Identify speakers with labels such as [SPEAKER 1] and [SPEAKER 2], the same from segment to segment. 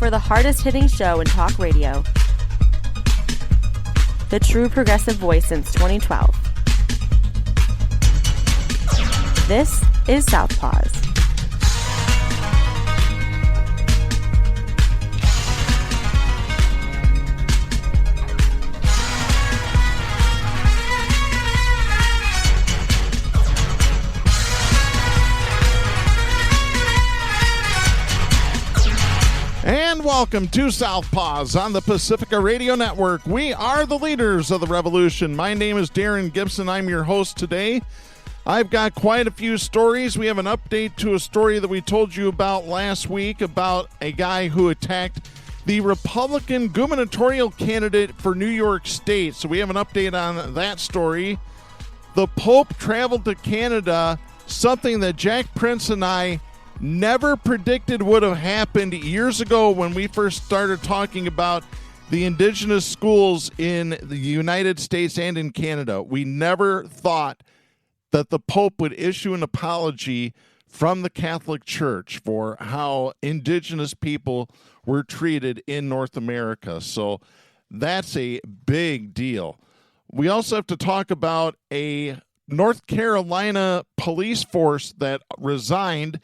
[SPEAKER 1] for the hardest-hitting show in talk radio. The true progressive voice since 2012. This is Southpaws.
[SPEAKER 2] And welcome to Southpaws on the Pacifica Radio Network. We are the leaders of the revolution. My name is Darren Gibson. I'm your host today. I've got quite a few stories. We have an update to a story that we told you about last week about a guy who attacked the Republican gubernatorial candidate for New York State. So we have an update on that story. The Pope traveled to Canada, something that Jack Prince and I never predicted would have happened years ago when we first started talking about the indigenous schools in the United States and in Canada. We never thought that the Pope would issue an apology from the Catholic Church for how indigenous people were treated in North America. So that's a big deal. We also have to talk about a North Carolina police force that resigned.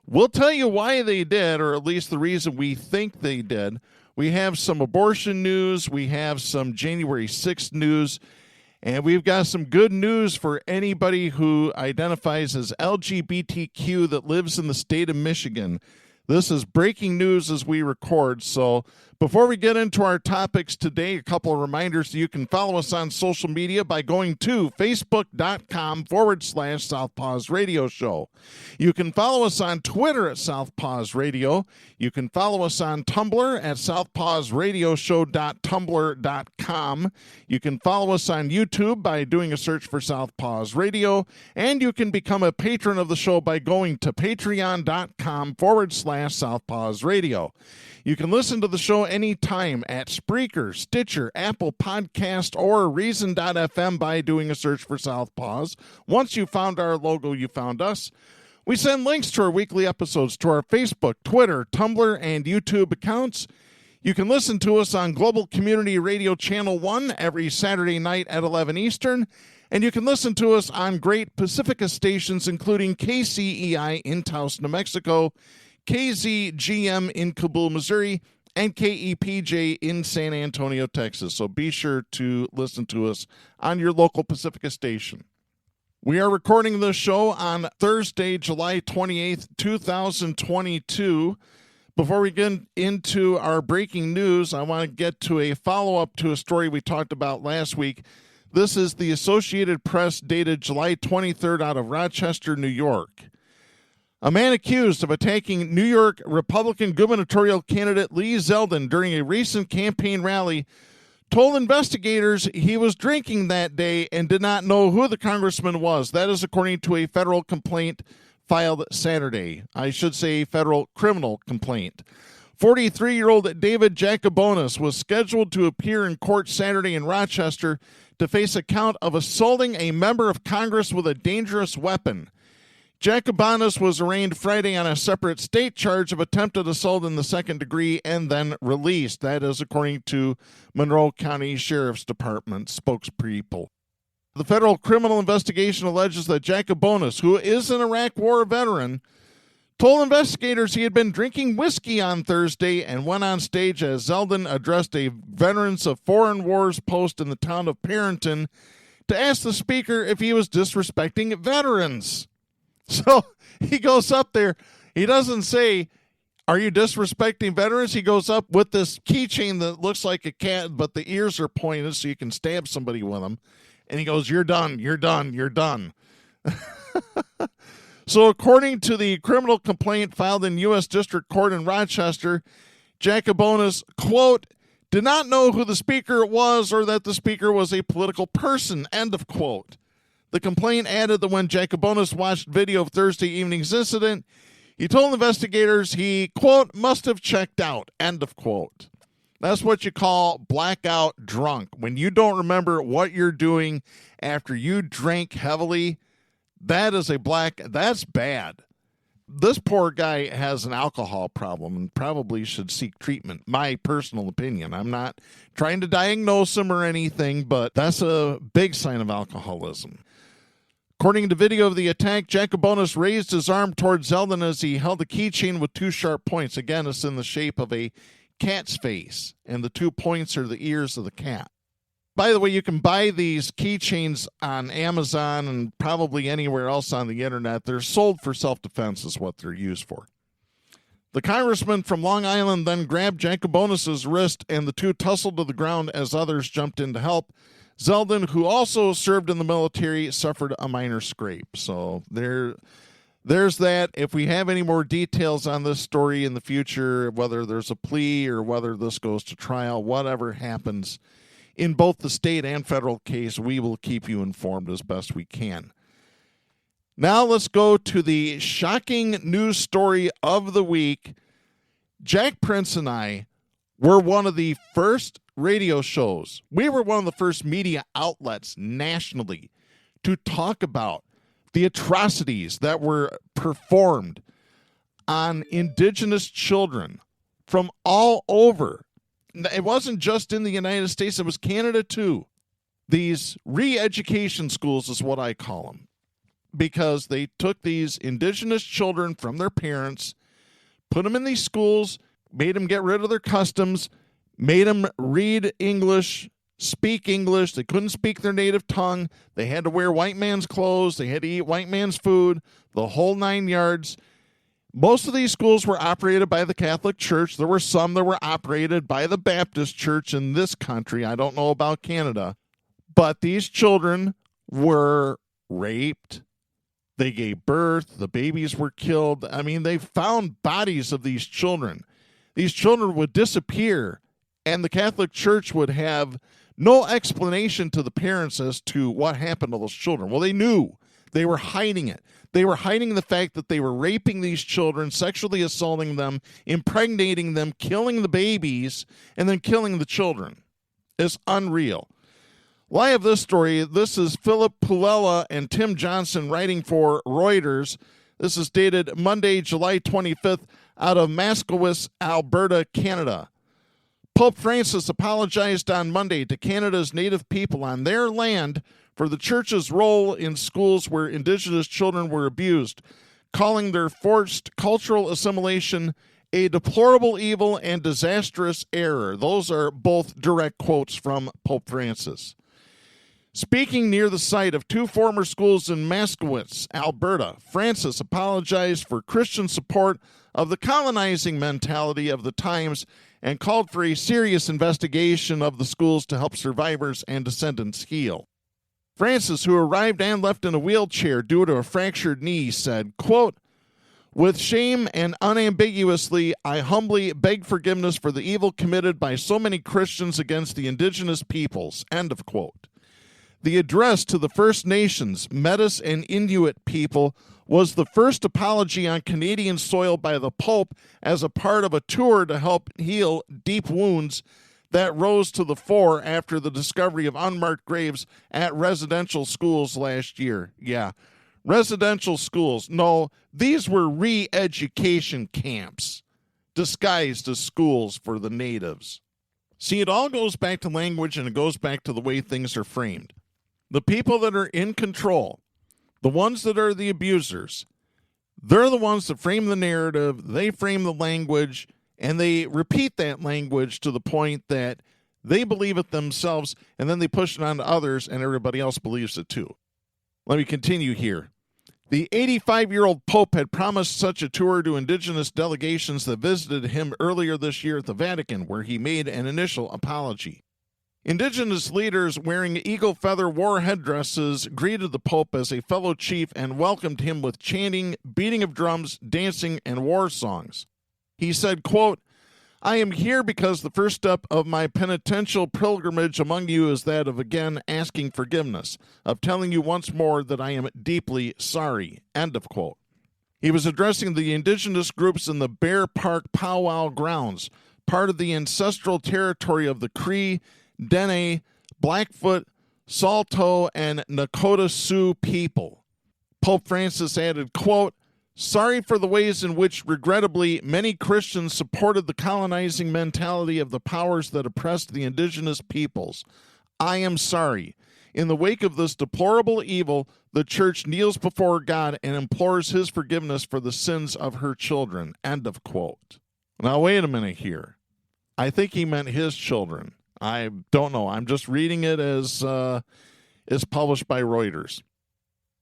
[SPEAKER 2] We'll tell you why they did, or at least the reason we think they did. We have some abortion news. We have some January 6th news. And we've got some good news for anybody who identifies as LGBTQ that lives in the state of Michigan. This is breaking news as we record. So before we get into our topics today, a couple of reminders. You can follow us on social media by going to facebook.com/Southpaws Radio Show. You can follow us on Twitter at Southpaws Radio. You can follow us on Tumblr at southpawsradioshow.tumblr.com. You can follow us on YouTube by doing a search for Southpaws Radio. And you can become a patron of the show by going to patreon.com/Southpaws Radio. You can listen to the show anytime at Spreaker, Stitcher, Apple Podcast, or Reason.fm by doing a search for Southpaws. Once you found our logo, you found us. We send links to our weekly episodes to our Facebook, Twitter, Tumblr, and YouTube accounts. You can listen to us on Global Community Radio Channel 1 every Saturday night at 11 Eastern. And you can listen to us on great Pacifica stations, including KCEI in Taos, New Mexico, KZGM in Kabul, Missouri, and KEPJ in San Antonio, Texas. So be sure to listen to us on your local Pacifica station. We are recording this show on Thursday, July 28th, 2022. Before we get into our breaking news, I want to get to a follow-up to a story we talked about last week. This is the Associated Press dated July 23rd out of Rochester, New York. A man accused of attacking New York Republican gubernatorial candidate Lee Zeldin during a recent campaign rally told investigators he was drinking that day and did not know who the congressman was. That is according to a federal complaint filed Saturday. I should say federal criminal complaint. 43-year-old David Jacobonis was scheduled to appear in court Saturday in Rochester to face a count of assaulting a member of Congress with a dangerous weapon. Jacobonis was arraigned Friday on a separate state charge of attempted assault in the second degree and then released. That is according to Monroe County Sheriff's Department spokespeople. The federal criminal investigation alleges that Jacobonis, who is an Iraq War veteran, told investigators he had been drinking whiskey on Thursday and went on stage as Zeldin addressed a Veterans of Foreign Wars post in the town of Parenton to ask the speaker if he was disrespecting veterans. So he goes up there. He doesn't say, "Are you disrespecting veterans?" He goes up with this keychain that looks like a cat, but the ears are pointed so you can stab somebody with them. And he goes, "You're done, you're done, you're done." So according to the criminal complaint filed in U.S. District Court in Rochester, Jacobonis, quote, did not know who the speaker was or that the speaker was a political person, end of quote. The complaint added that when Jacobonis watched video of Thursday evening's incident, he told investigators he, quote, must have checked out, end of quote. That's what you call blackout drunk. When you don't remember what you're doing after you drank heavily, that's bad. This poor guy has an alcohol problem and probably should seek treatment. My personal opinion. I'm not trying to diagnose him or anything, but that's a big sign of alcoholism. According to video of the attack, Jacobonis raised his arm towards Zeldin as he held a keychain with two sharp points. Again, it's in the shape of a cat's face, and the 2 points are the ears of the cat. By the way, you can buy these keychains on Amazon and probably anywhere else on the internet. They're sold for self-defense is what they're used for. The congressman from Long Island then grabbed Jacobonis' wrist, and the two tussled to the ground as others jumped in to help. Zeldin, who also served in the military, suffered a minor scrape. So there's that. If we have any more details on this story in the future, whether there's a plea or whether this goes to trial, whatever happens in both the state and federal case, we will keep you informed as best we can. Now let's go to the shocking news story of the week. Jack Prince and I were one of the first radio shows. We were one of the first media outlets nationally to talk about the atrocities that were performed on indigenous children from all over. It wasn't just in the United States, it was Canada too. These re-education schools is what I call them, because they took these indigenous children from their parents, put them in these schools, made them get rid of their customs, made them read English, speak English. They couldn't speak their native tongue. They had to wear white man's clothes. They had to eat white man's food, the whole 9 yards. Most of these schools were operated by the Catholic Church. There were some that were operated by the Baptist Church in this country. I don't know about Canada. But these children were raped. They gave birth. The babies were killed. I mean, they found bodies of these children. These children would disappear, and the Catholic Church would have no explanation to the parents as to what happened to those children. Well, they knew. They were hiding it. They were hiding the fact that they were raping these children, sexually assaulting them, impregnating them, killing the babies, and then killing the children. It's unreal. Well, I have this story. This is Philip Pulela and Tim Johnson writing for Reuters. This is dated Monday, July 25th, out of Maskowitz, Alberta, Canada. Pope Francis apologized on Monday to Canada's Native people on their land for the Church's role in schools where Indigenous children were abused, calling their forced cultural assimilation a deplorable evil and disastrous error. Those are both direct quotes from Pope Francis. Speaking near the site of two former schools in Maskowitz, Alberta, Francis apologized for Christian support of the colonizing mentality of the times and called for a serious investigation of the schools to help survivors and descendants heal. Francis, who arrived and left in a wheelchair due to a fractured knee, said, quote, "With shame and unambiguously, I humbly beg forgiveness for the evil committed by so many Christians against the indigenous peoples," end of quote. The address to the First Nations, Metis and Inuit people was the first apology on Canadian soil by the Pope as a part of a tour to help heal deep wounds that rose to the fore after the discovery of unmarked graves at residential schools last year. Yeah, residential schools. No, these were re-education camps disguised as schools for the natives. See, it all goes back to language, and it goes back to the way things are framed. The people that are in control, the ones that are the abusers, they're the ones that frame the narrative, they frame the language, and they repeat that language to the point that they believe it themselves, and then they push it on to others, and everybody else believes it too. Let me continue here. The 85-year-old Pope had promised such a tour to indigenous delegations that visited him earlier this year at the Vatican, where he made an initial apology. Indigenous leaders wearing eagle feather war headdresses greeted the Pope as a fellow chief and welcomed him with chanting, beating of drums, dancing, and war songs. He said, quote, "I am here because the first step of my penitential pilgrimage among you is that of again asking forgiveness, of telling you once more that I am deeply sorry," end of quote. He was addressing the indigenous groups in the Bear Park powwow grounds, part of the ancestral territory of the Cree, Dene, Blackfoot, Saulteaux, and Nakota Sioux people. Pope Francis added, quote, Sorry for the ways in which, regrettably, many Christians supported the colonizing mentality of the powers that oppressed the indigenous peoples. I am sorry. In the wake of this deplorable evil, the church kneels before God and implores his forgiveness for the sins of her children. End of quote. Now, wait a minute here. I think he meant his children. I don't know. I'm just reading it as published by Reuters.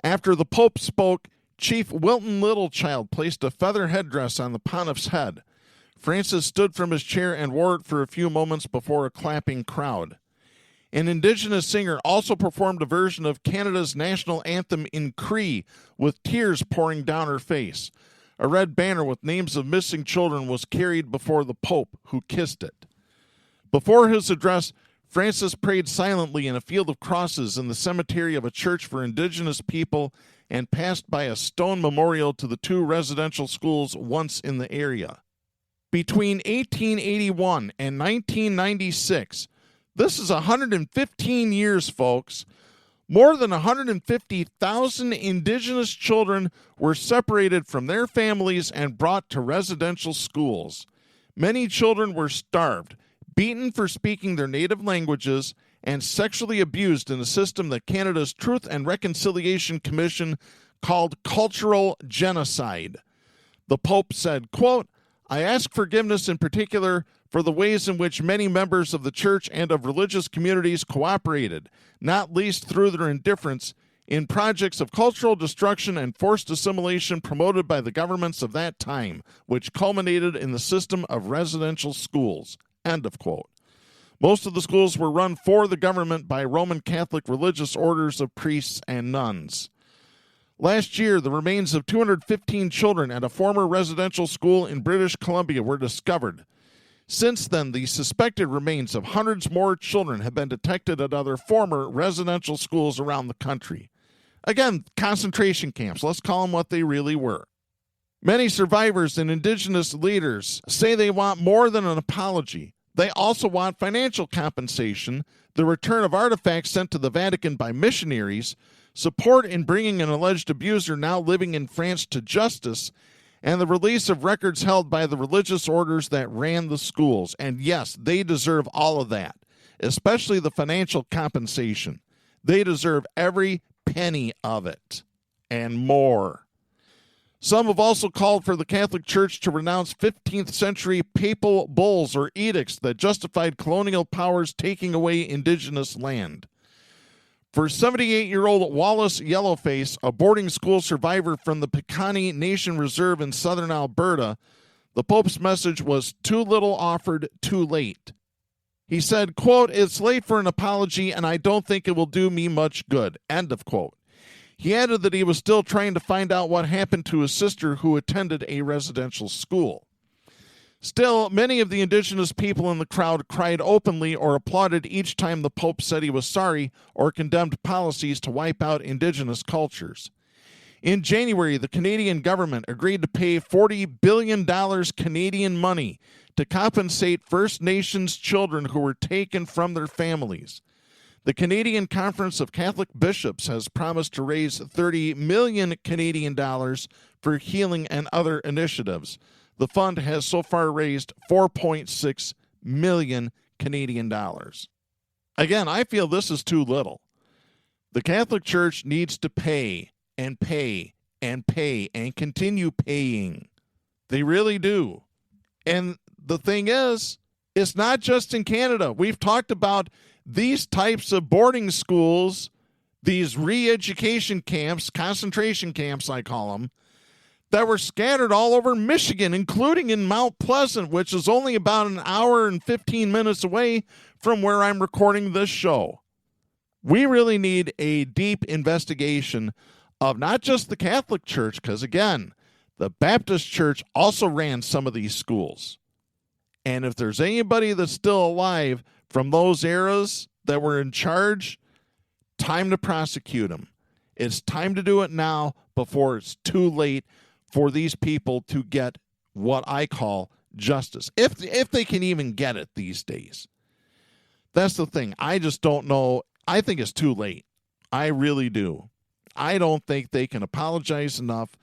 [SPEAKER 2] After the Pope spoke, Chief Wilton Littlechild placed a feather headdress on the pontiff's head. Francis stood from his chair and wore it for a few moments before a clapping crowd. An indigenous singer also performed a version of Canada's national anthem in Cree, with tears pouring down her face. A red banner with names of missing children was carried before the Pope, who kissed it. Before his address, Francis prayed silently in a field of crosses in the cemetery of a church for indigenous people and passed by a stone memorial to the 2 residential schools once in the area. Between 1881 and 1996, this is 115 years, folks, more than 150,000 indigenous children were separated from their families and brought to residential schools. Many children were starved, beaten for speaking their native languages, and sexually abused in a system that Canada's Truth and Reconciliation Commission called cultural genocide. The Pope said, quote, I ask forgiveness in particular for the ways in which many members of the church and of religious communities cooperated, not least through their indifference, in projects of cultural destruction and forced assimilation promoted by the governments of that time, which culminated in the system of residential schools. End of quote. Most of the schools were run for the government by Roman Catholic religious orders of priests and nuns. Last year, the remains of 215 children at a former residential school in British Columbia were discovered. Since then, the suspected remains of hundreds more children have been detected at other former residential schools around the country. Again, concentration camps. Let's call them what they really were. Many survivors and indigenous leaders say they want more than an apology. They also want financial compensation, the return of artifacts sent to the Vatican by missionaries, support in bringing an alleged abuser now living in France to justice, and the release of records held by the religious orders that ran the schools. And yes, they deserve all of that, especially the financial compensation. They deserve every penny of it and more. Some have also called for the Catholic Church to renounce 15th century papal bulls or edicts that justified colonial powers taking away indigenous land. For 78-year-old Wallace Yellowface, a boarding school survivor from the Piikani Nation Reserve in southern Alberta, the Pope's message was too little offered, too late. He said, quote, it's late for an apology and I don't think it will do me much good, end of quote. He added that he was still trying to find out what happened to his sister who attended a residential school. Still, many of the indigenous people in the crowd cried openly or applauded each time the Pope said he was sorry or condemned policies to wipe out indigenous cultures. In January, the Canadian government agreed to pay $40 billion Canadian money to compensate First Nations children who were taken from their families. The Canadian Conference of Catholic Bishops has promised to raise 30 million Canadian dollars for healing and other initiatives. The fund has so far raised 4.6 million Canadian dollars. Again, I feel this is too little. The Catholic Church needs to pay and pay and pay and continue paying. They really do. And the thing is, it's not just in Canada. We've talked about these types of boarding schools, these re-education camps, concentration camps I call them, that were scattered all over Michigan, including in Mount Pleasant, which is only about an hour and 15 minutes away from where I'm recording this show. We really need a deep investigation of not just the Catholic Church, because again, the Baptist Church also ran some of these schools. And if there's anybody that's still alive from those eras that were in charge, time to prosecute them. It's time to do it now before it's too late for these people to get what I call justice, if they can even get it these days. That's the thing. I just don't know. I think it's too late. I really do. I don't think they can apologize enough,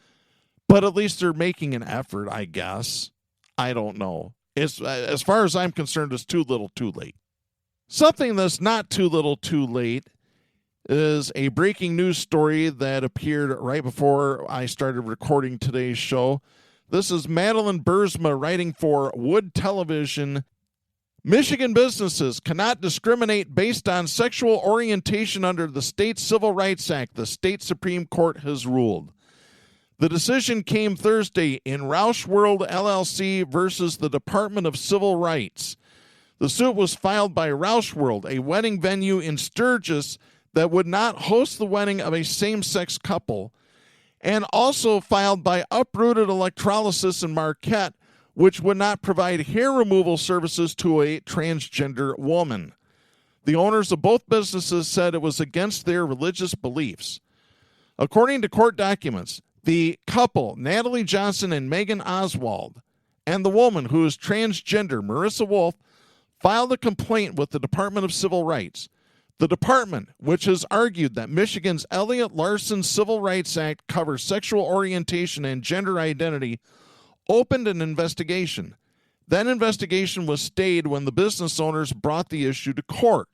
[SPEAKER 2] But at least they're making an effort, I guess. I don't know. As far as I'm concerned, it's too little too late. Something that's not too little too late is a breaking news story that appeared right before I started recording today's show. This is Madeline Bursma writing for Wood Television. Michigan businesses cannot discriminate based on sexual orientation under the state Civil Rights Act, the state Supreme Court has ruled. The decision came Thursday in Roush World LLC versus the Department of Civil Rights. The suit was filed by Roush World, a wedding venue in Sturgis that would not host the wedding of a same-sex couple, and also filed by Uprooted Electrolysis in Marquette, which would not provide hair removal services to a transgender woman. The owners of both businesses said it was against their religious beliefs. According to court documents, the couple, Natalie Johnson and Megan Oswald, and the woman who is transgender, Marissa Wolf, filed a complaint with the Department of Civil Rights. The department, which has argued that Michigan's Elliott Larson Civil Rights Act covers sexual orientation and gender identity, opened an investigation. That investigation was stayed when the business owners brought the issue to court.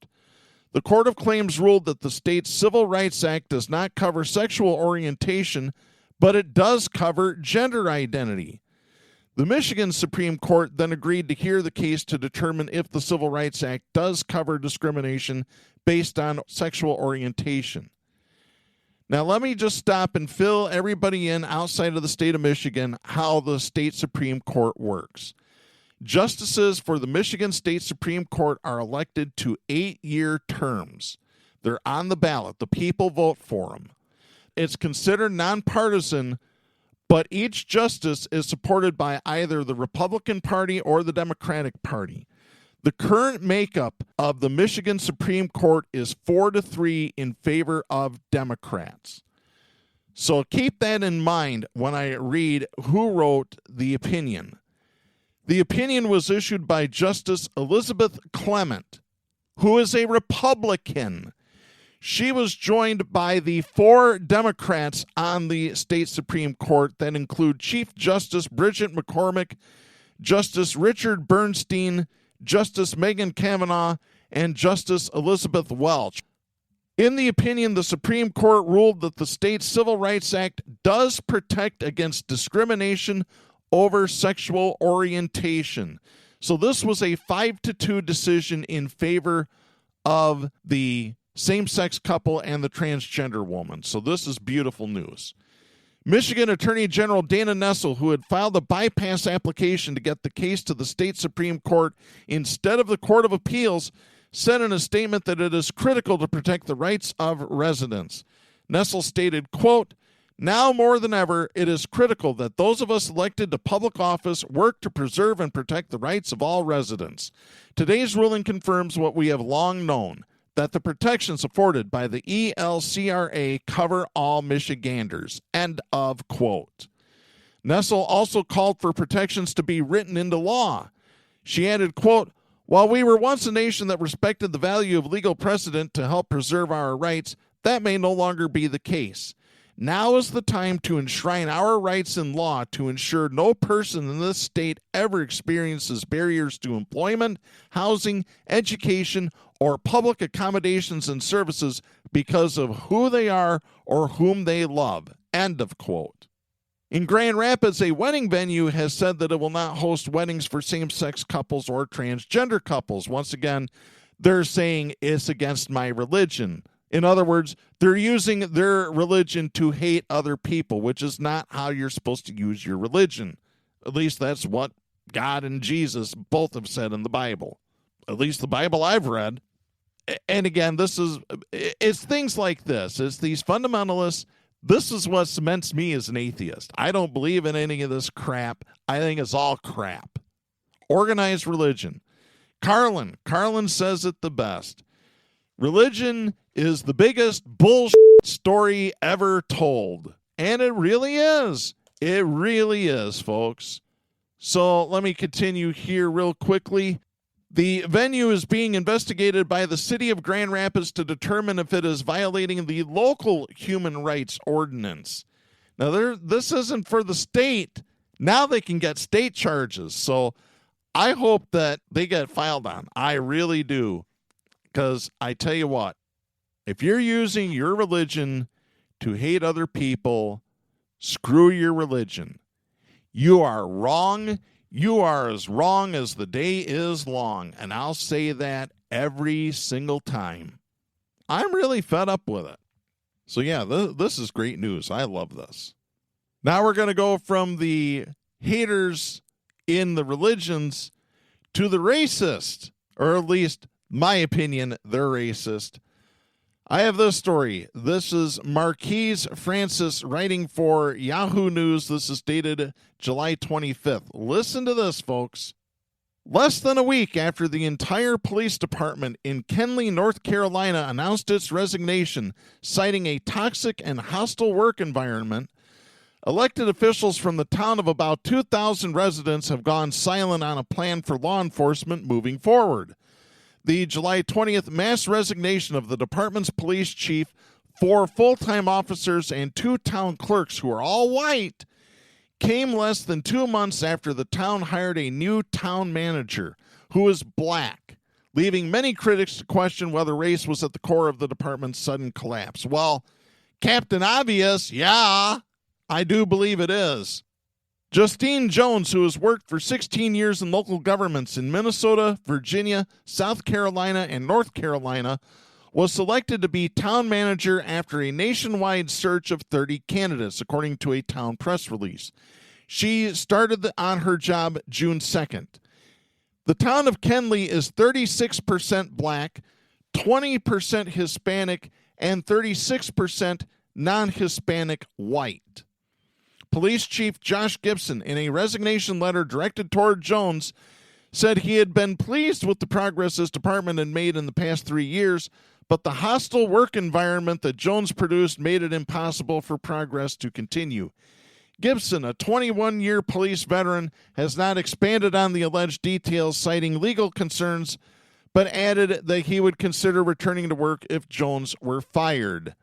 [SPEAKER 2] The Court of Claims ruled that the state's Civil Rights Act does not cover sexual orientation, but it does cover gender identity. The Michigan Supreme Court then agreed to hear the case to determine if the Civil Rights Act does cover discrimination based on sexual orientation. Now, let me just stop and fill everybody in outside of the state of Michigan how the state Supreme Court works. Justices for the Michigan State Supreme Court are elected to 8-year terms. They're on the ballot. The people vote for them. It's considered nonpartisan, but each justice is supported by either the Republican Party or the Democratic Party. The current makeup of the Michigan Supreme Court is 4-3 in favor of Democrats. So keep that in mind when I read who wrote the opinion. The opinion was issued by Justice Elizabeth Clement, who is a Republican. She was joined by the 4 Democrats on the state Supreme Court that include Chief Justice Bridget McCormick, Justice Richard Bernstein, Justice Megan Kavanaugh, and Justice Elizabeth Welch. In the opinion, the Supreme Court ruled that the state Civil Rights Act does protect against discrimination over sexual orientation. So this was a 5-2 decision in favor of the same-sex couple and the transgender woman. So this is beautiful news. Michigan Attorney General Dana Nessel, who had filed a bypass application to get the case to the state Supreme Court instead of the Court of Appeals, said in a statement that it is critical to protect the rights of residents. Nessel stated, quote, "Now more than ever, it is critical that those of us elected to public office work to preserve and protect the rights of all residents. Today's ruling confirms what we have long known, that the protections afforded by the ELCRA cover all Michiganders." End of quote. Nessel also called for protections to be written into law. She added, quote, "While we were once a nation that respected the value of legal precedent to help preserve our rights, that may no longer be the case. Now is the time to enshrine our rights in law to ensure no person in this state ever experiences barriers to employment, housing, education, or public accommodations and services because of who they are or whom they love." End of quote. In Grand Rapids, a wedding venue has said that it will not host weddings for same-sex couples or transgender couples. Once again, they're saying it's against my religion. In other words, they're using their religion to hate other people, which is not how you're supposed to use your religion. At least that's what God and Jesus both have said in the Bible. At least the Bible I've read. And again, it's things like this. It's these fundamentalists. This is what cements me as an atheist. I don't believe in any of this crap. I think it's all crap. Organized religion. Carlin says it the best. Religion is the biggest bullshit story ever told. And it really is. It really is, folks. So let me continue here real quickly. The venue is being investigated by the city of Grand Rapids to determine if it is violating the local human rights ordinance. Now, this isn't for the state. Now they can get state charges. So I hope that they get filed on. I really do. Because I tell you what, if you're using your religion to hate other people, screw your religion. You are wrong. You are as wrong as the day is long. And I'll say that every single time. I'm really fed up with it. So yeah, this is great news. I love this. Now we're going to go from the haters in the religions to the racist, or at least my opinion, they're racist. I have this story. This is Marquise Francis writing for Yahoo News. This is dated July 25th. Listen to this, folks. Less than a week after the entire police department in Kenly, North Carolina announced its resignation, citing a toxic and hostile work environment, elected officials from the town of about 2,000 residents have gone silent on a plan for law enforcement moving forward. The July 20th mass resignation of the department's police chief, 4 full-time officers, and 2 town clerks, who are all white, came less than 2 months after the town hired a new town manager who is black, leaving many critics to question whether race was at the core of the department's sudden collapse. Well, Captain Obvious, yeah, I do believe it is. Justine Jones, who has worked for 16 years in local governments in Minnesota, Virginia, South Carolina, and North Carolina, was selected to be town manager after a nationwide search of 30 candidates, according to a town press release. She started on her job June 2nd. The town of Kenly is 36% black, 20% Hispanic, and 36% non-Hispanic white. Police Chief Josh Gibson, in a resignation letter directed toward Jones, said he had been pleased with the progress his department had made in the past 3 years, but the hostile work environment that Jones produced made it impossible for progress to continue. Gibson, a 21-year police veteran, has not expanded on the alleged details, citing legal concerns, but added that he would consider returning to work if Jones were fired.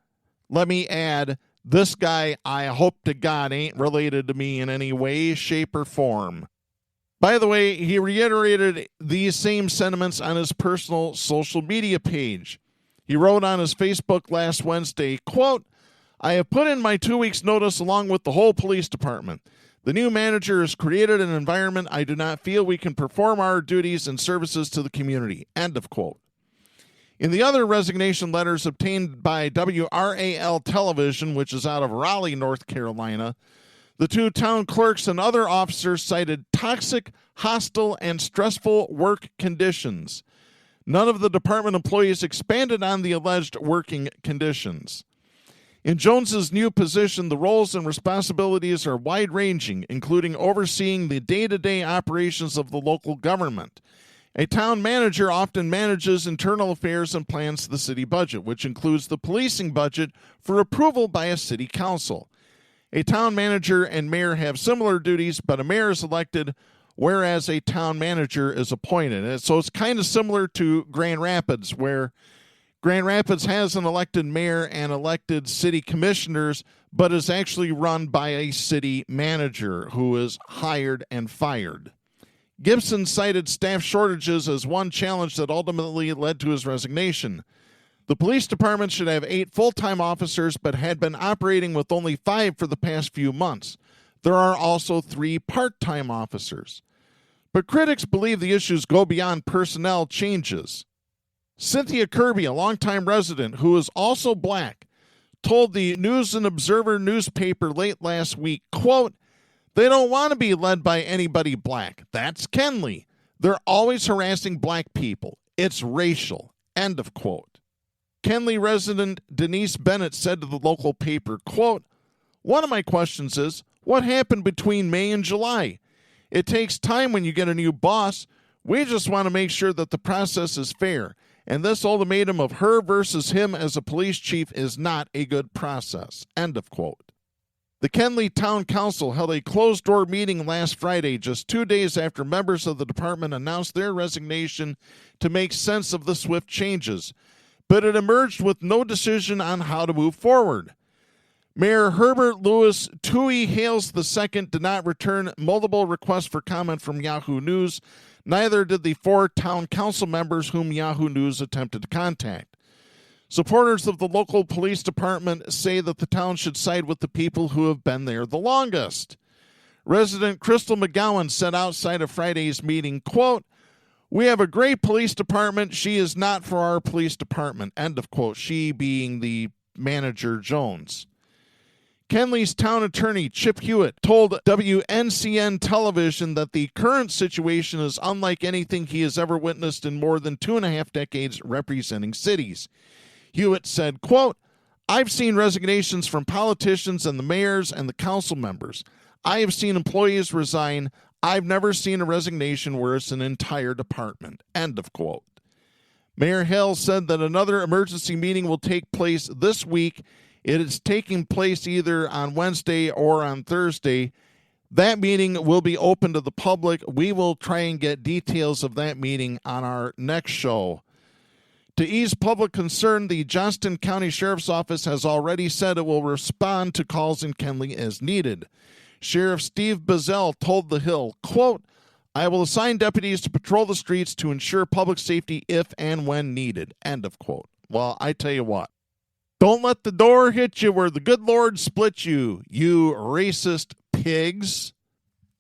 [SPEAKER 2] Let me add, this guy, I hope to God, ain't related to me in any way, shape, or form. By the way, he reiterated these same sentiments on his personal social media page. He wrote on his Facebook last Wednesday, quote, "I have put in my 2 weeks' notice along with the whole police department. The new manager has created an environment I do not feel we can perform our duties and services to the community." End of quote. In the other resignation letters obtained by WRAL Television, which is out of Raleigh, North Carolina, the 2 town clerks and other officers cited toxic, hostile, and stressful work conditions. None of the department employees expanded on the alleged working conditions. In Jones's new position, the roles and responsibilities are wide-ranging, including overseeing the day-to-day operations of the local government. A town manager often manages internal affairs and plans the city budget, which includes the policing budget for approval by a city council. A town manager and mayor have similar duties, but a mayor is elected, whereas a town manager is appointed. And so it's kind of similar to Grand Rapids, where Grand Rapids has an elected mayor and elected city commissioners, but is actually run by a city manager who is hired and fired. Gibson cited staff shortages as one challenge that ultimately led to his resignation. The police department should have 8 full-time officers, but had been operating with only 5 for the past few months. There are also 3 part-time officers. But critics believe the issues go beyond personnel changes. Cynthia Kirby, a longtime resident who is also black, told the News and Observer newspaper late last week, quote, "They don't want to be led by anybody black. That's Kenly. They're always harassing black people. It's racial." End of quote. Kenly resident Denise Bennett said to the local paper, quote, "One of my questions is, what happened between May and July? It takes time when you get a new boss. We just want to make sure that the process is fair. And this ultimatum of her versus him as a police chief is not a good process." End of quote. The Kenly Town Council held a closed-door meeting last Friday, just 2 days after members of the department announced their resignation to make sense of the swift changes. But it emerged with no decision on how to move forward. Mayor Herbert Lewis Tui Hales II did not return multiple requests for comment from Yahoo News. Neither did the 4 town council members whom Yahoo News attempted to contact. Supporters of the local police department say that the town should side with the people who have been there the longest. Resident Crystal McGowan said outside of Friday's meeting, quote, "We have a great police department. She is not for our police department," end of quote, she being the manager Jones. Kenley's town attorney, Chip Hewitt, told WNCN television that the current situation is unlike anything he has ever witnessed in more than 2.5 decades representing cities. Hewitt said, quote, "I've seen resignations from politicians and the mayors and the council members. I have seen employees resign. I've never seen a resignation where it's an entire department," end of quote. Mayor Hales said that another emergency meeting will take place this week. It is taking place either on Wednesday or on Thursday. That meeting will be open to the public. We will try and get details of that meeting on our next show. To ease public concern, the Johnston County Sheriff's Office has already said it will respond to calls in Kenley as needed. Sheriff Steve Bazell told The Hill, quote, "I will assign deputies to patrol the streets to ensure public safety if and when needed," end of quote. Well, I tell you what. Don't let the door hit you where the good Lord split you, you racist pigs.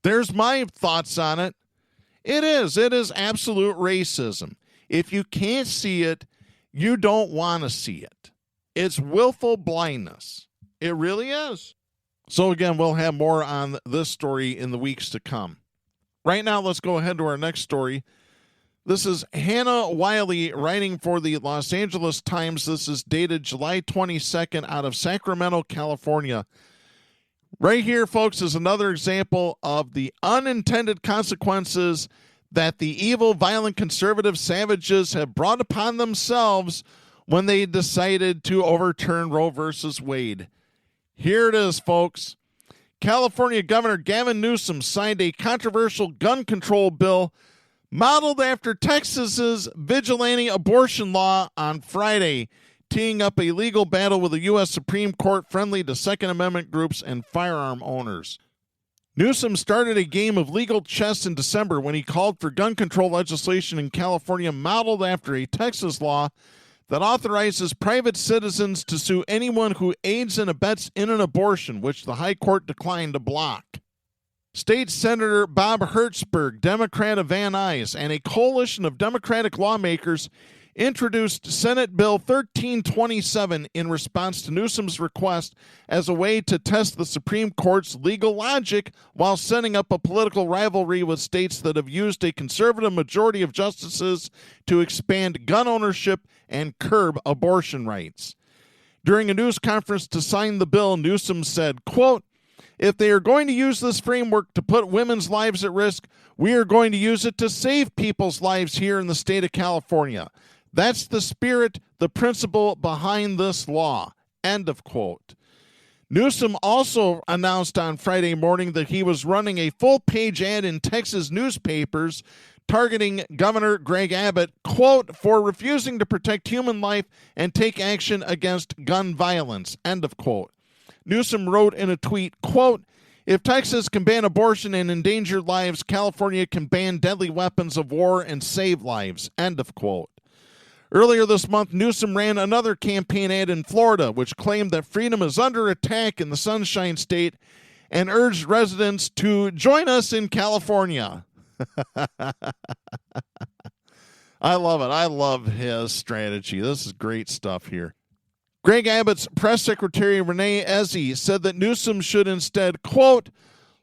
[SPEAKER 2] There's my thoughts on it. It is absolute racism. If you can't see it, you don't want to see it. It's willful blindness. It really is. So again, we'll have more on this story in the weeks to come. Right now, let's go ahead to our next story. This is Hannah Wiley writing for the Los Angeles Times. This is dated July 22nd out of Sacramento, California. Right here, folks, is another example of the unintended consequences that the evil, violent, conservative savages have brought upon themselves when they decided to overturn Roe versus Wade. Here it is, folks. California Governor Gavin Newsom signed a controversial gun control bill modeled after Texas's vigilante abortion law on Friday, teeing up a legal battle with a U.S. Supreme Court friendly to Second Amendment groups and firearm owners. Newsom started a game of legal chess in December when he called for gun control legislation in California modeled after a Texas law that authorizes private citizens to sue anyone who aids and abets in an abortion, which the High Court declined to block. State Senator Bob Hertzberg, Democrat of Van Nuys, and a coalition of Democratic lawmakers introduced Senate Bill 1327 in response to Newsom's request as a way to test the Supreme Court's legal logic while setting up a political rivalry with states that have used a conservative majority of justices to expand gun ownership and curb abortion rights. During a news conference to sign the bill, Newsom said, quote, "If they are going to use this framework to put women's lives at risk, we are going to use it to save people's lives here in the state of California. That's the spirit, the principle behind this law," end of quote. Newsom also announced on Friday morning that he was running a full-page ad in Texas newspapers targeting Governor Greg Abbott, quote, "for refusing to protect human life and take action against gun violence," end of quote. Newsom wrote in a tweet, quote, "If Texas can ban abortion and endanger lives, California can ban deadly weapons of war and save lives," end of quote. Earlier this month, Newsom ran another campaign ad in Florida, which claimed that freedom is under attack in the Sunshine State and urged residents to join us in California. I love it. I love his strategy. This is great stuff here. Greg Abbott's press secretary, Renee Ezzi, said that Newsom should instead, quote,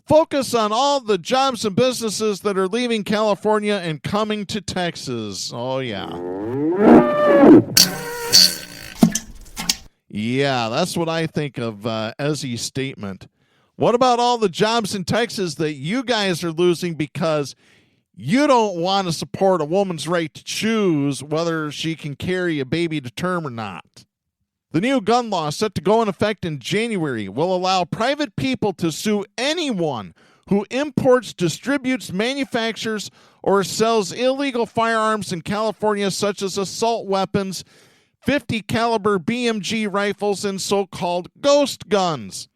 [SPEAKER 2] "focus on all the jobs and businesses that are leaving California and coming to Texas." Oh, yeah. Yeah, that's what I think of Ezzi's statement. What about all the jobs in Texas that you guys are losing because you don't want to support a woman's right to choose whether she can carry a baby to term or not? The new gun law, set to go in effect in January, will allow private people to sue anyone who imports, distributes, manufactures, or sells illegal firearms in California, such as assault weapons, .50 caliber BMG rifles, and so-called ghost guns.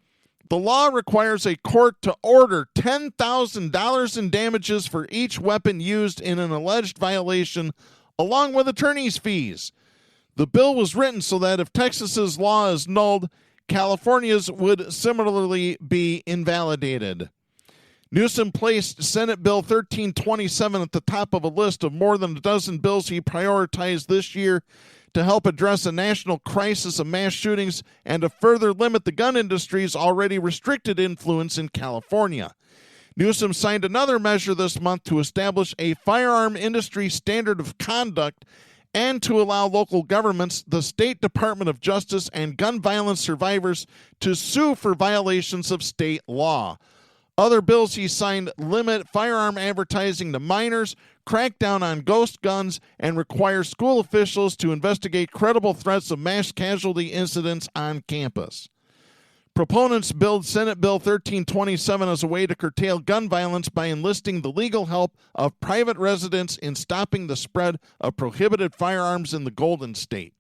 [SPEAKER 2] The law requires a court to order $10,000 in damages for each weapon used in an alleged violation, along with attorney's fees. The bill was written so that if Texas's law is nulled, California's would similarly be invalidated. Newsom placed Senate Bill 1327 at the top of a list of more than a dozen bills he prioritized this year to help address a national crisis of mass shootings and to further limit the gun industry's already restricted influence in California. Newsom signed another measure this month to establish a firearm industry standard of conduct and to allow local governments, the State Department of Justice, and gun violence survivors to sue for violations of state law. Other bills he signed limit firearm advertising to minors, crack down on ghost guns, and require school officials to investigate credible threats of mass casualty incidents on campus. Proponents billed Senate Bill 1327 as a way to curtail gun violence by enlisting the legal help of private residents in stopping the spread of prohibited firearms in the Golden State.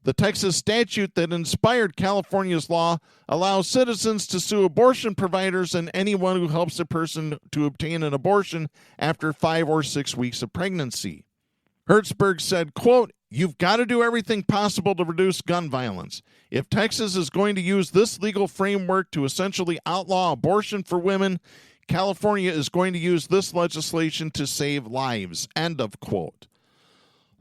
[SPEAKER 2] The Texas statute that inspired California's law allows citizens to sue abortion providers and anyone who helps a person to obtain an abortion after 5 or 6 weeks of pregnancy. Hertzberg said, quote, "You've got to do everything possible to reduce gun violence. If Texas is going to use this legal framework to essentially outlaw abortion for women, California is going to use this legislation to save lives." End of quote.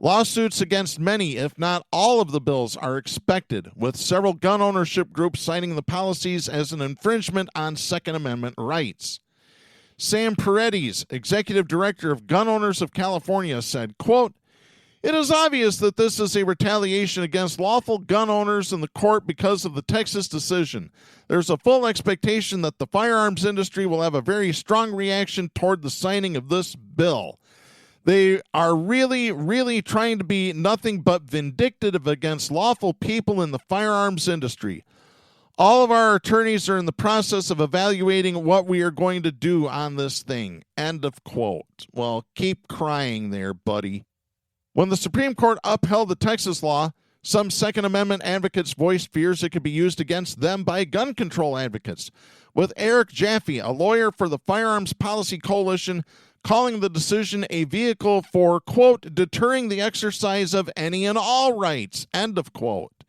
[SPEAKER 2] Lawsuits against many, if not all, of the bills are expected, with several gun ownership groups citing the policies as an infringement on Second Amendment rights. Sam Paredes, executive director of Gun Owners of California, said, quote, "It is obvious that this is a retaliation against lawful gun owners in the court because of the Texas decision. There's a full expectation that the firearms industry will have a very strong reaction toward the signing of this bill. They are really trying to be nothing but vindictive against lawful people in the firearms industry. All of our attorneys are in the process of evaluating what we are going to do on this thing." End of quote. Well, keep crying there, buddy. When the Supreme Court upheld the Texas law, some Second Amendment advocates voiced fears it could be used against them by gun control advocates, with Eric Jaffe, a lawyer for the Firearms Policy Coalition, calling the decision a vehicle for, quote, "deterring the exercise of any and all rights," end of quote.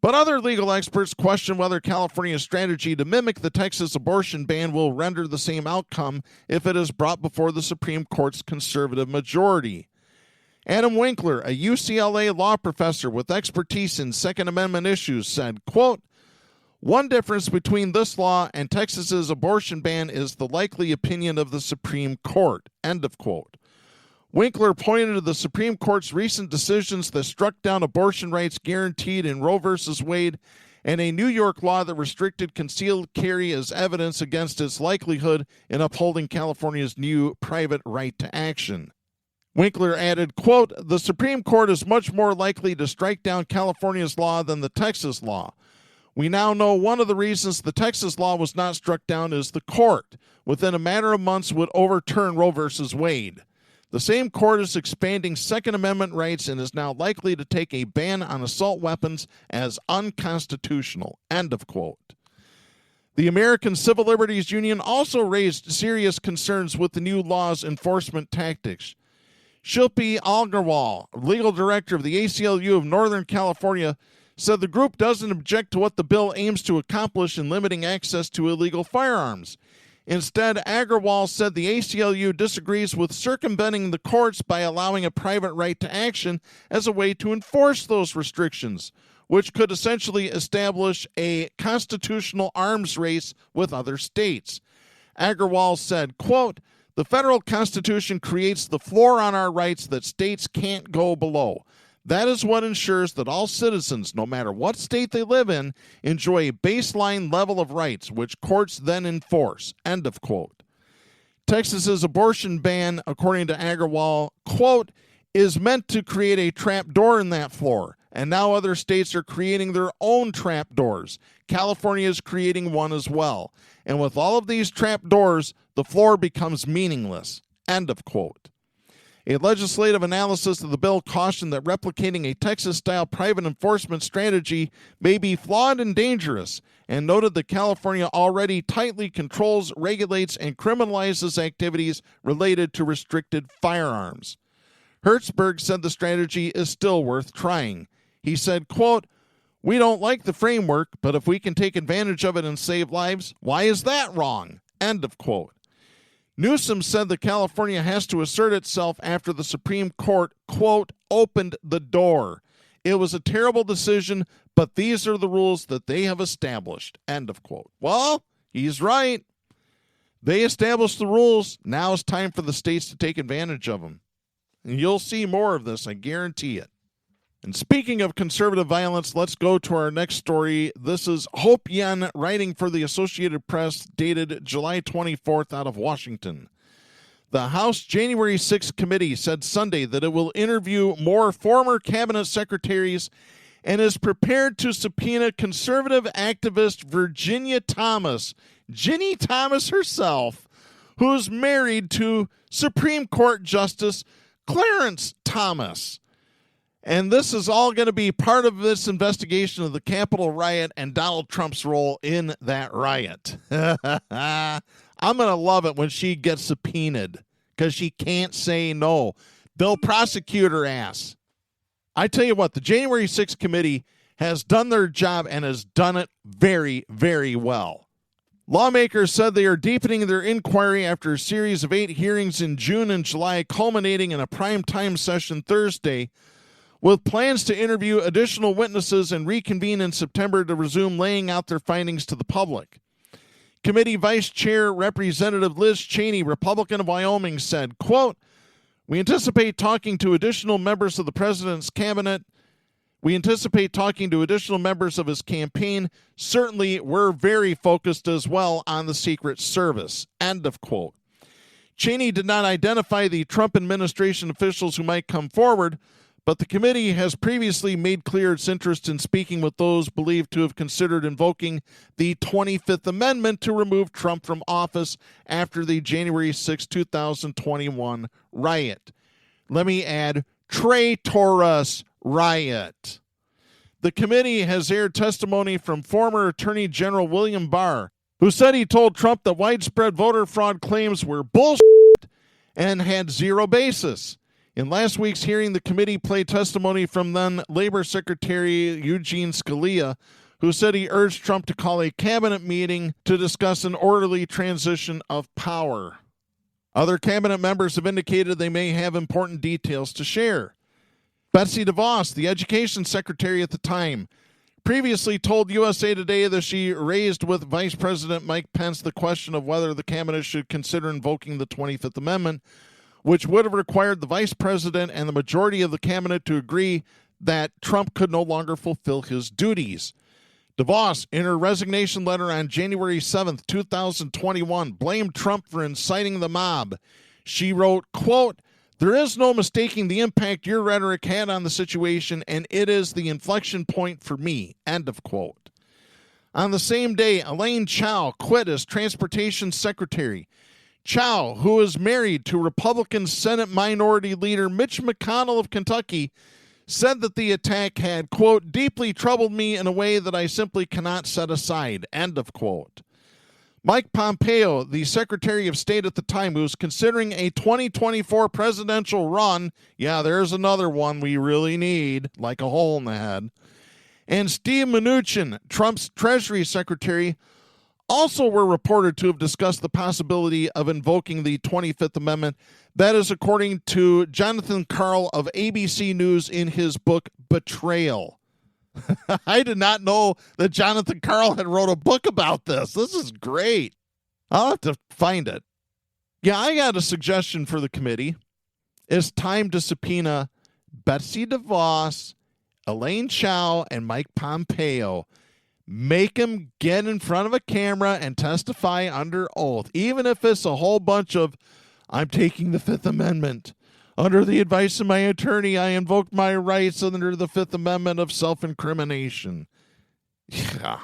[SPEAKER 2] But other legal experts question whether California's strategy to mimic the Texas abortion ban will render the same outcome if it is brought before the Supreme Court's conservative majority. Adam Winkler, a UCLA law professor with expertise in Second Amendment issues, said, quote, "One difference between this law and Texas's abortion ban is the likely opinion of the Supreme Court," end of quote. Winkler pointed to the Supreme Court's recent decisions that struck down abortion rights guaranteed in Roe v. Wade and a New York law that restricted concealed carry as evidence against its likelihood in upholding California's new private right to action. Winkler added, quote, "The Supreme Court is much more likely to strike down California's law than the Texas law. We now know one of the reasons the Texas law was not struck down is the court, within a matter of months, would overturn Roe v. Wade. The same court is expanding Second Amendment rights and is now likely to take a ban on assault weapons as unconstitutional," end of quote. The American Civil Liberties Union also raised serious concerns with the new law's enforcement tactics. Shilpi Agarwal, legal director of the ACLU of Northern California, said the group doesn't object to what the bill aims to accomplish in limiting access to illegal firearms. Instead, Agarwal said the ACLU disagrees with circumventing the courts by allowing a private right to action as a way to enforce those restrictions, which could essentially establish a constitutional arms race with other states. Agarwal said, quote, "The federal Constitution creates the floor on our rights that states can't go below. That is what ensures that all citizens, no matter what state they live in, enjoy a baseline level of rights, which courts then enforce," end of quote. Texas's abortion ban, according to Agarwal, quote, "is meant to create a trap door in that floor, and now other states are creating their own trap doors. California is creating one as well. And with all of these trap doors, the floor becomes meaningless," end of quote. A legislative analysis of the bill cautioned that replicating a Texas-style private enforcement strategy may be flawed and dangerous, and noted that California already tightly controls, regulates, and criminalizes activities related to restricted firearms. Hertzberg said the strategy is still worth trying. He said, quote, "We don't like the framework, but if we can take advantage of it and save lives, why is that wrong?" End of quote. Newsom said that California has to assert itself after the Supreme Court, quote, "opened the door. It was a terrible decision, but these are the rules that they have established." End of quote. Well, he's right. They established the rules. Now it's time for the states to take advantage of them. And you'll see more of this, I guarantee it. And speaking of conservative violence, let's go to our next story. This is Hope Yen writing for the Associated Press, dated July 24th out of Washington. The House January 6th committee said Sunday that it will interview more former cabinet secretaries and is prepared to subpoena conservative activist Ginny Thomas herself, who's married to Supreme Court Justice Clarence Thomas. And this is all going to be part of this investigation of the Capitol riot and Donald Trump's role in that riot. I'm going to love it when she gets subpoenaed because she can't say no. They'll prosecute her ass. I tell you what, the January 6th committee has done their job and has done it very, very well. Lawmakers said they are deepening their inquiry after a series of 8 hearings in June and July, culminating in a primetime session Thursday, with plans to interview additional witnesses and reconvene in September to resume laying out their findings to the public. Committee Vice Chair Representative Liz Cheney, Republican of Wyoming, said, quote, "We anticipate talking to additional members of the president's cabinet. We anticipate talking to additional members of his campaign. Certainly, we're very focused as well on the Secret Service." End of quote. Cheney did not identify the Trump administration officials who might come forward, but the committee has previously made clear its interest in speaking with those believed to have considered invoking the 25th Amendment to remove Trump from office after the January 6, 2021 riot. Let me add, traitorous riot. The committee has aired testimony from former Attorney General William Barr, who said he told Trump that widespread voter fraud claims were bullshit and had zero basis. In last week's hearing, the committee played testimony from then Labor Secretary Eugene Scalia, who said he urged Trump to call a cabinet meeting to discuss an orderly transition of power. Other cabinet members have indicated they may have important details to share. Betsy DeVos, the education secretary at the time, previously told USA Today that she raised with Vice President Mike Pence the question of whether the cabinet should consider invoking the 25th Amendment, which would have required the vice president and the majority of the cabinet to agree that Trump could no longer fulfill his duties. DeVos, in her resignation letter on January 7th, 2021, blamed Trump for inciting the mob. She wrote, quote, "There is no mistaking the impact your rhetoric had on the situation, and it is the inflection point for me." End of quote. On the same day, Elaine Chao quit as transportation secretary. Chao, who is married to Republican Senate Minority Leader Mitch McConnell of Kentucky, said that the attack had, quote, "deeply troubled me in a way that I simply cannot set aside." End of quote. Mike Pompeo, the Secretary of State at the time, who was considering a 2024 presidential run, yeah, there's another one we really need, like a hole in the head, and Steve Mnuchin, Trump's Treasury Secretary, also were reported to have discussed the possibility of invoking the 25th Amendment. That is according to Jonathan Karl of ABC News in his book, Betrayal. I did not know that Jonathan Karl had wrote a book about this. This is great. I'll have to find it. Yeah, I got a suggestion for the committee. It's time to subpoena Betsy DeVos, Elaine Chao, and Mike Pompeo. Make them get in front of a camera and testify under oath, even if it's a whole bunch of, "I'm taking the Fifth Amendment. Under the advice of my attorney, I invoked my rights under the Fifth Amendment of self-incrimination." Yeah.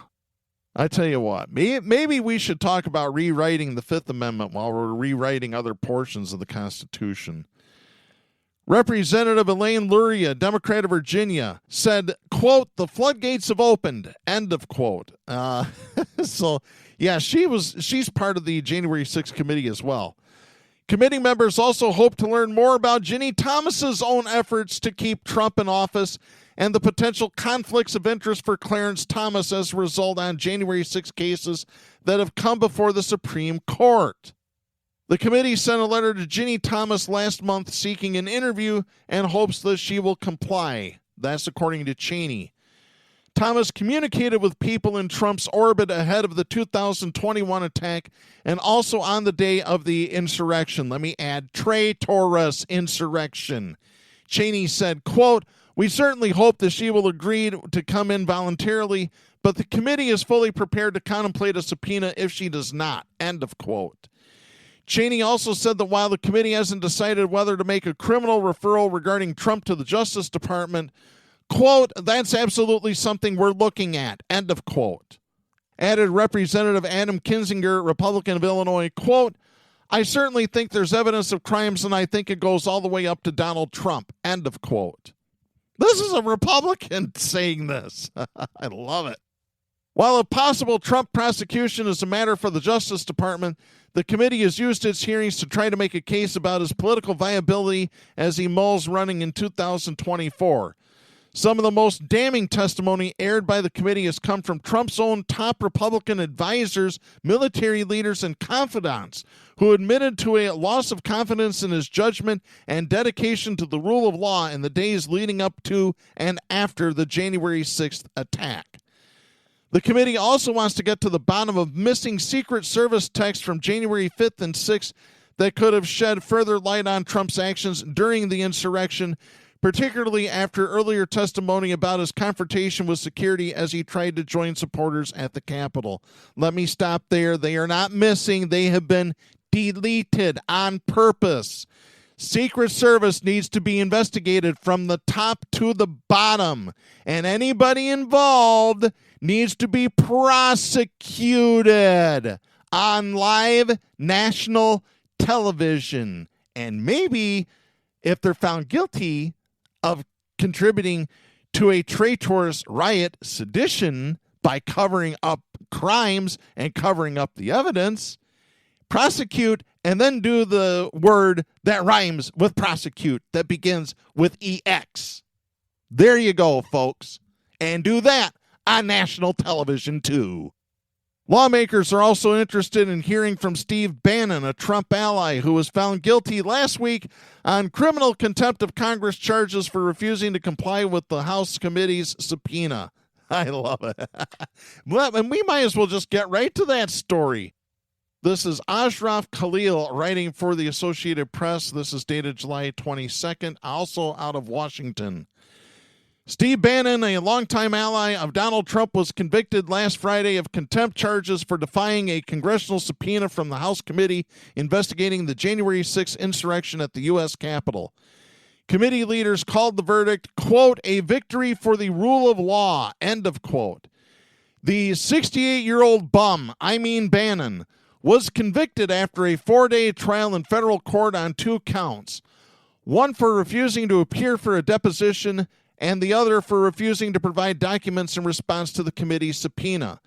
[SPEAKER 2] I tell you what, maybe we should talk about rewriting the Fifth Amendment while we're rewriting other portions of the Constitution. Representative Elaine Luria, Democrat of Virginia, said, quote, "The floodgates have opened," end of quote. So, yeah, she's part of the January 6th committee as well. Committee members also hope to learn more about Ginny Thomas's own efforts to keep Trump in office and the potential conflicts of interest for Clarence Thomas as a result on January 6 cases that have come before the Supreme Court. The committee sent a letter to Ginny Thomas last month seeking an interview and hopes that she will comply. That's according to Cheney. Thomas communicated with people in Trump's orbit ahead of the 2021 attack and also on the day of the insurrection. Let me add, traitorous insurrection. Cheney said, quote, "We certainly hope that she will agree to come in voluntarily, but the committee is fully prepared to contemplate a subpoena if she does not," end of quote. Cheney also said that while the committee hasn't decided whether to make a criminal referral regarding Trump to the Justice Department, quote, "That's absolutely something we're looking at," end of quote. Added Representative Adam Kinzinger, Republican of Illinois, quote, "I certainly think there's evidence of crimes, and I think it goes all the way up to Donald Trump," end of quote. This is a Republican saying this. I love it. While a possible Trump prosecution is a matter for the Justice Department, the committee has used its hearings to try to make a case about his political viability as he mulls running in 2024. Some of the most damning testimony aired by the committee has come from Trump's own top Republican advisors, military leaders, and confidants who admitted to a loss of confidence in his judgment and dedication to the rule of law in the days leading up to and after the January 6th attack. The committee also wants to get to the bottom of missing Secret Service texts from January 5th and 6th that could have shed further light on Trump's actions during the insurrection, particularly after earlier testimony about his confrontation with security as he tried to join supporters at the Capitol. Let me stop there. They are not missing. They have been deleted on purpose. Secret Service needs to be investigated from the top to the bottom, and anybody involved needs to be prosecuted on live national television. And maybe, if they're found guilty of contributing to a traitorous riot, sedition, by covering up crimes and covering up the evidence, prosecute, and then do the word that rhymes with prosecute that begins with EX. There you go, folks. And do that on national television, too. Lawmakers are also interested in hearing from Steve Bannon, a Trump ally who was found guilty last week on criminal contempt of Congress charges for refusing to comply with the House committee's subpoena. I love it. And we might as well just get right to that story. This is Ashraf Khalil writing for the Associated Press. This is dated July 22nd, also out of Washington. Steve Bannon, a longtime ally of Donald Trump, was convicted last Friday of contempt charges for defying a congressional subpoena from the House committee investigating the January 6th insurrection at the U.S. Capitol. Committee leaders called the verdict, quote, "a victory for the rule of law," end of quote. The 68-year-old bum, Bannon, was convicted after a 4-day trial in federal court on 2 counts, one for refusing to appear for a deposition and the other for refusing to provide documents in response to the committee's subpoena.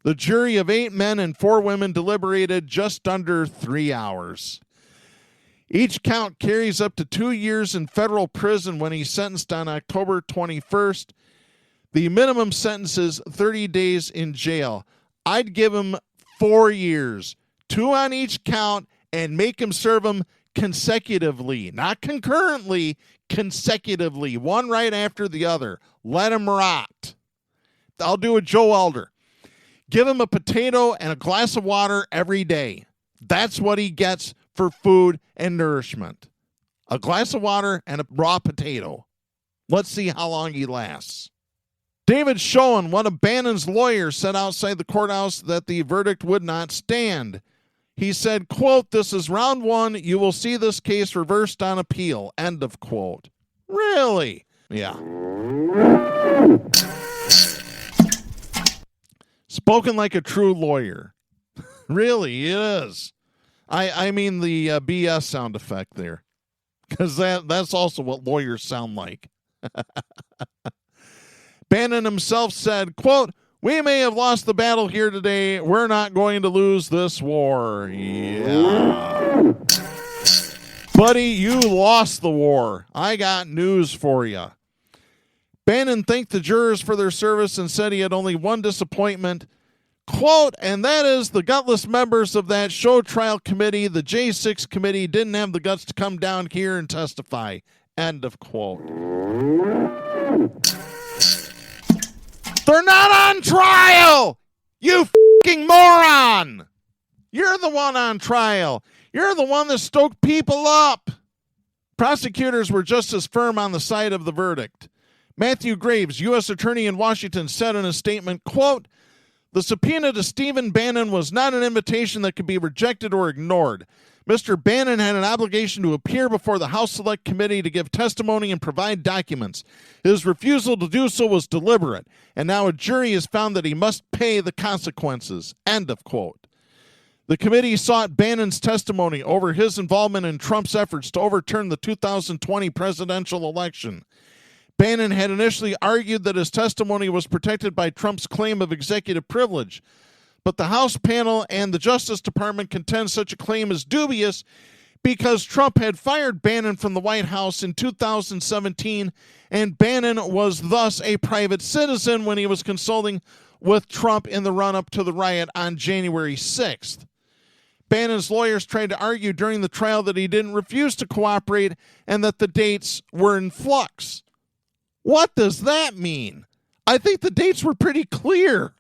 [SPEAKER 2] The jury of 8 men and 4 women deliberated just under 3 hours. Each count carries up to 2 years in federal prison when he's sentenced on October 21st. The minimum sentence is 30 days in jail. I'd give him 4 years, 2 on each count, and make him serve them consecutively, not concurrently, consecutively, one right after the other. Let him rot. I'll do a Joe Elder. Give him a potato and a glass of water every day. That's what he gets for food and nourishment. A glass of water and a raw potato. Let's see how long he lasts. David Schoen, one of Bannon's lawyers, said outside the courthouse that the verdict would not stand. He said, quote, "This is round 1. You will see this case reversed on appeal," end of quote. Really? Yeah. Spoken like a true lawyer. Really, it is. I mean the BS sound effect there. because that's also what lawyers sound like. Bannon himself said, quote, "We may have lost the battle here today. We're not going to lose this war." Yeah. Buddy, you lost the war. I got news for you. Bannon thanked the jurors for their service and said he had only one disappointment, quote, "and that is the gutless members of that show trial committee, the J6 committee, didn't have the guts to come down here and testify." End of quote. They're not on trial! You fucking moron! You're the one on trial. You're the one that stoked people up. Prosecutors were just as firm on the side of the verdict. Matthew Graves, U.S. Attorney in Washington, said in a statement, quote, "The subpoena to Stephen Bannon was not an invitation that could be rejected or ignored. Mr. Bannon had an obligation to appear before the House Select Committee to give testimony and provide documents. His refusal to do so was deliberate, and now a jury has found that he must pay the consequences." End of quote. The committee sought Bannon's testimony over his involvement in Trump's efforts to overturn the 2020 presidential election. Bannon had initially argued that his testimony was protected by Trump's claim of executive privilege, but the House panel and the Justice Department contend such a claim is dubious because Trump had fired Bannon from the White House in 2017, and Bannon was thus a private citizen when he was consulting with Trump in the run-up to the riot on January 6th. Bannon's lawyers tried to argue during the trial that he didn't refuse to cooperate and that the dates were in flux. What does that mean? I think the dates were pretty clear.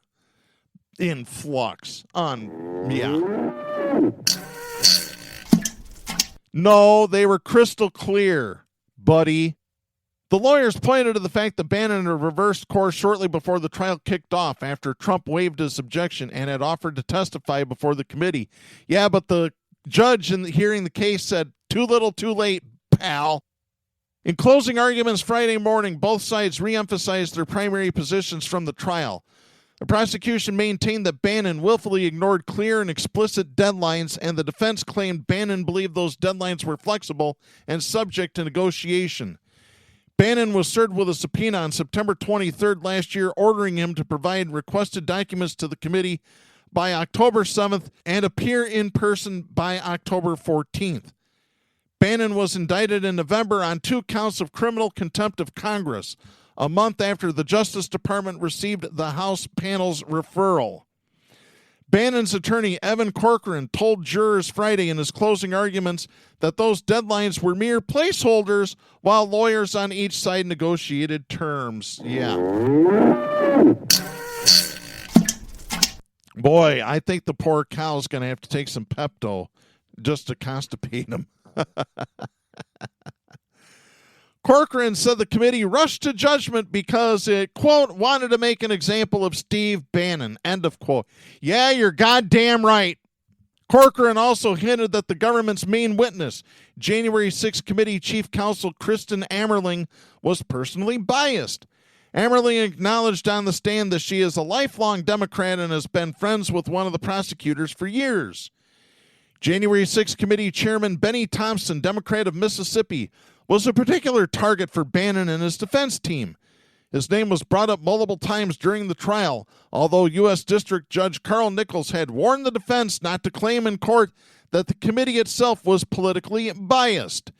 [SPEAKER 2] In flux. No, they were crystal clear, buddy. The lawyers pointed to the fact that Bannon had reversed course shortly before the trial kicked off after Trump waived his objection and had offered to testify before the committee. Yeah, but the judge in hearing the case said, "Too little, too late, pal." In closing arguments Friday morning, both sides reemphasized their primary positions from the trial. The prosecution maintained that Bannon willfully ignored clear and explicit deadlines, and the defense claimed Bannon believed those deadlines were flexible and subject to negotiation. Bannon was served with a subpoena on September 23rd last year, ordering him to provide requested documents to the committee by October 7th and appear in person by October 14th. Bannon was indicted in November on 2 counts of criminal contempt of Congress, a month after the Justice Department received the House panel's referral. Bannon's attorney, Evan Corcoran, told jurors Friday in his closing arguments that those deadlines were mere placeholders while lawyers on each side negotiated terms. Yeah. Boy, I think the poor cow's going to have to take some Pepto just to constipate him. Corcoran said the committee rushed to judgment because it, quote, wanted to make an example of Steve Bannon, end of quote. Yeah, you're goddamn right. Corcoran also hinted that the government's main witness, January 6 committee chief counsel Kristen Ammerling, was personally biased. Ammerling acknowledged on the stand that she is a lifelong Democrat and has been friends with one of the prosecutors for years. January 6 committee chairman Benny Thompson, Democrat of Mississippi, was a particular target for Bannon and his defense team. His name was brought up multiple times during the trial, although U.S. District Judge Carl Nichols had warned the defense not to claim in court that the committee itself was politically biased.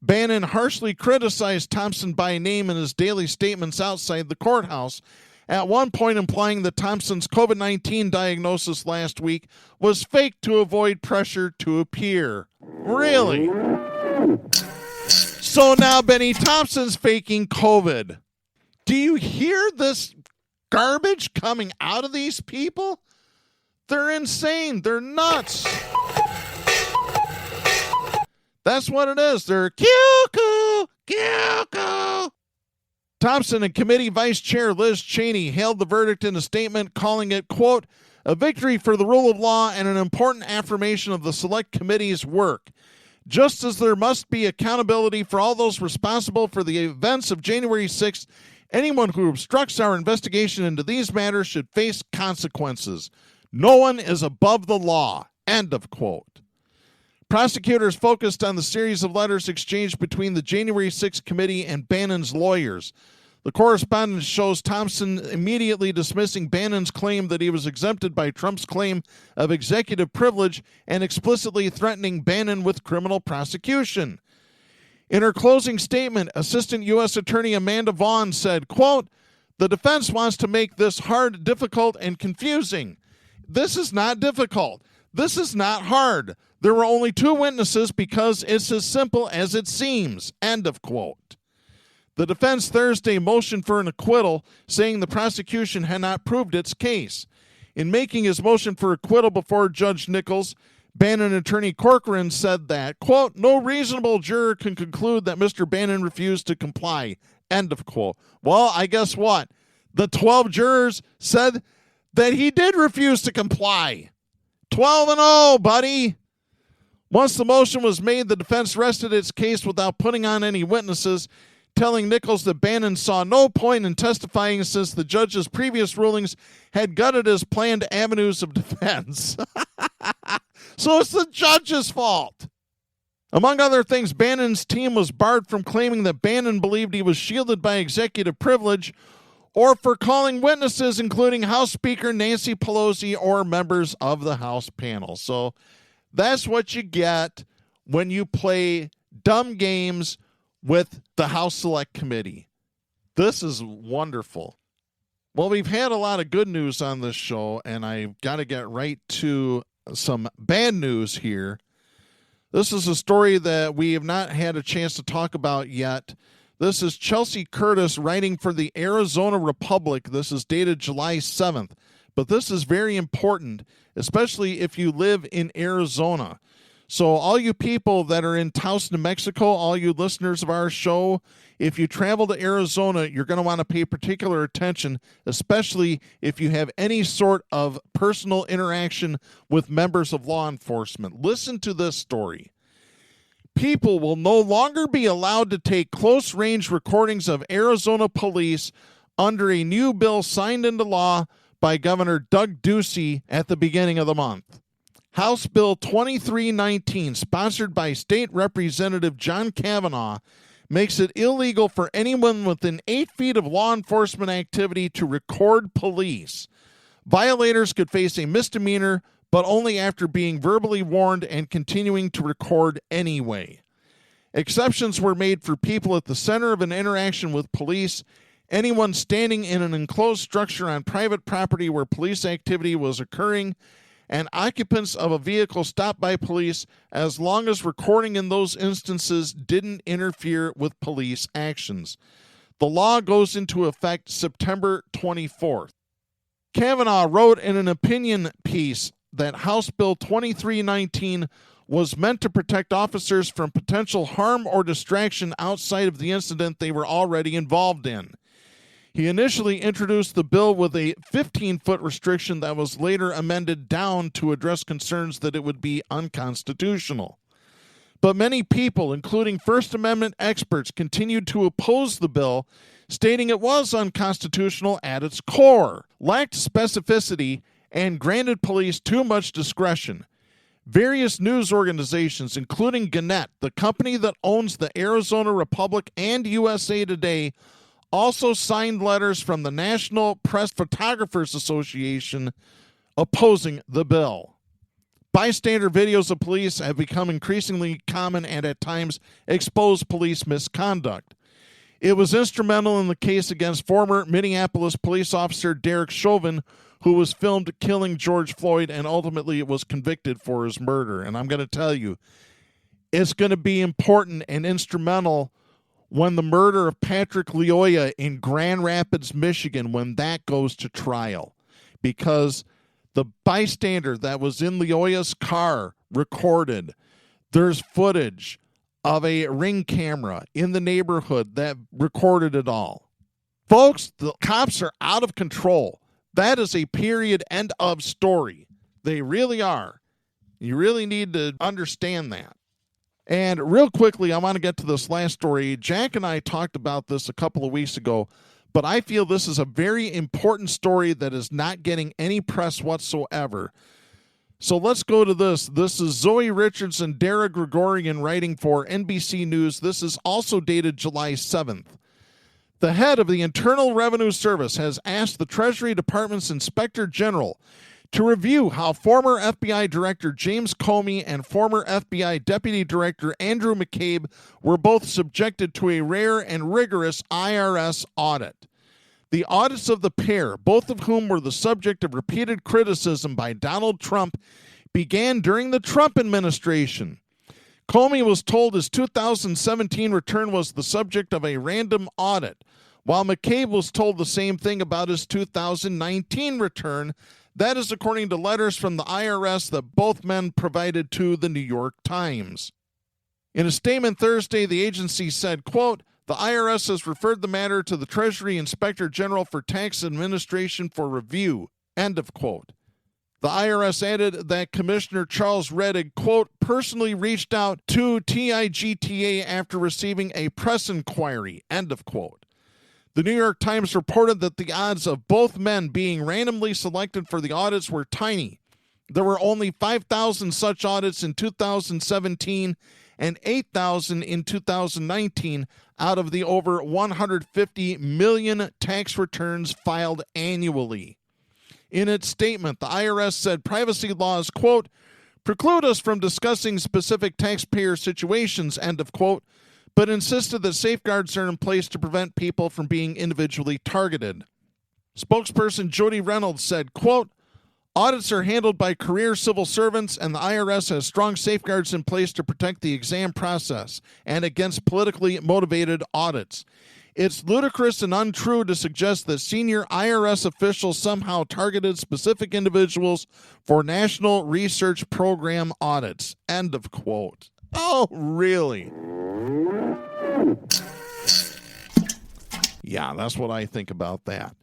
[SPEAKER 2] Bannon harshly criticized Thompson by name in his daily statements outside the courthouse, at one point implying that Thompson's COVID-19 diagnosis last week was fake to avoid pressure to appear. Really? So now Benny Thompson's faking COVID. Do you hear this garbage coming out of these people? They're insane. They're nuts. That's what it is. They're cuckoo. Thompson and committee vice chair Liz Cheney hailed the verdict in a statement, calling it, quote, a victory for the rule of law and an important affirmation of the select committee's work. Just as there must be accountability for all those responsible for the events of January 6th, anyone who obstructs our investigation into these matters should face consequences. No one is above the law. End of quote. Prosecutors focused on the series of letters exchanged between the January 6th committee and Bannon's lawyers. The correspondence shows Thompson immediately dismissing Bannon's claim that he was exempted by Trump's claim of executive privilege and explicitly threatening Bannon with criminal prosecution. In her closing statement, Assistant U.S. Attorney Amanda Vaughn said, quote, "The defense wants to make this hard, difficult, and confusing. This is not difficult. This is not hard. There were only 2 witnesses because it's as simple as it seems." End of quote. The defense Thursday motioned for an acquittal, saying the prosecution had not proved its case. In making his motion for acquittal before Judge Nichols, Bannon attorney Corcoran said that, quote, "No reasonable juror can conclude that Mr. Bannon refused to comply." End of quote. Well, I guess what? The 12 jurors said that he did refuse to comply. 12-0, buddy. Once the motion was made, the defense rested its case without putting on any witnesses, telling Nichols that Bannon saw no point in testifying since the judge's previous rulings had gutted his planned avenues of defense. So it's the judge's fault. Among other things, Bannon's team was barred from claiming that Bannon believed he was shielded by executive privilege or for calling witnesses, including House Speaker Nancy Pelosi or members of the House panel. So that's what you get when you play dumb games with the House Select Committee. This is wonderful. Well, we've had a lot of good news on this show, and I've got to get right to some bad news here. This is a story that we have not had a chance to talk about yet. This is Chelsea Curtis writing for the Arizona Republic. This is dated July 7th. But this is very important, especially if you live in Arizona. So all you people that are in Taos, New Mexico, all you listeners of our show, if you travel to Arizona, you're going to want to pay particular attention, especially if you have any sort of personal interaction with members of law enforcement. Listen to this story. People will no longer be allowed to take close-range recordings of Arizona police under a new bill signed into law by Governor Doug Ducey at the beginning of the month. House Bill 2319, sponsored by State Representative John Kavanaugh, makes it illegal for anyone within 8 feet of law enforcement activity to record police. Violators could face a misdemeanor, but only after being verbally warned and continuing to record anyway. Exceptions were made for people at the center of an interaction with police, anyone standing in an enclosed structure on private property where police activity was occurring, and occupants of a vehicle stopped by police, as long as recording in those instances didn't interfere with police actions. The law goes into effect September 24th. Kavanaugh wrote in an opinion piece that House Bill 2319 was meant to protect officers from potential harm or distraction outside of the incident they were already involved in. He initially introduced the bill with a 15-foot restriction that was later amended down to address concerns that it would be unconstitutional. But many people, including First Amendment experts, continued to oppose the bill, stating it was unconstitutional at its core, lacked specificity, and granted police too much discretion. Various news organizations, including Gannett, the company that owns the Arizona Republic and USA Today, also signed letters from the National Press Photographers Association opposing the bill. Bystander videos of police have become increasingly common and at times expose police misconduct. It was instrumental in the case against former Minneapolis police officer Derek Chauvin, who was filmed killing George Floyd and ultimately was convicted for his murder. And I'm going to tell you, it's going to be important and instrumental when the murder of Patrick Lyoya in Grand Rapids, Michigan, when that goes to trial. Because the bystander that was in Lyoya's car recorded. There's footage of a Ring camera in the neighborhood that recorded it all. Folks, the cops are out of control. That is a period, end of story. They really are. You really need to understand that. And real quickly, I want to get to this last story. Jack and I talked about this a couple of weeks ago, but I feel this is a very important story that is not getting any press whatsoever. So let's go to this. This is Zoe Richardson, Dara Gregorian writing for NBC News. This is also dated July 7th. The head of the Internal Revenue Service has asked the Treasury Department's Inspector General to review how former FBI Director James Comey and former FBI Deputy Director Andrew McCabe were both subjected to a rare and rigorous IRS audit. The audits of the pair, both of whom were the subject of repeated criticism by Donald Trump, began during the Trump administration. Comey was told his 2017 return was the subject of a random audit, while McCabe was told the same thing about his 2019 return. That is according to letters from the IRS that both men provided to the New York Times. In a statement Thursday, the agency said, quote, "The IRS has referred the matter to the Treasury Inspector General for Tax Administration for review," end of quote. The IRS added that Commissioner Charles Rettig, quote, "personally reached out to TIGTA after receiving a press inquiry," end of quote. The New York Times reported that the odds of both men being randomly selected for the audits were tiny. There were only 5,000 such audits in 2017 and 8,000 in 2019 out of the over 150 million tax returns filed annually. In its statement, the IRS said privacy laws, quote, "preclude us from discussing specific taxpayer situations," end of quote, but insisted that safeguards are in place to prevent people from being individually targeted. Spokesperson Jody Reynolds said, quote, "audits are handled by career civil servants, and the IRS has strong safeguards in place to protect the exam process and against politically motivated audits. It's ludicrous and untrue to suggest that senior IRS officials somehow targeted specific individuals for National Research Program audits," end of quote. Oh, really? Yeah, that's what I think about that.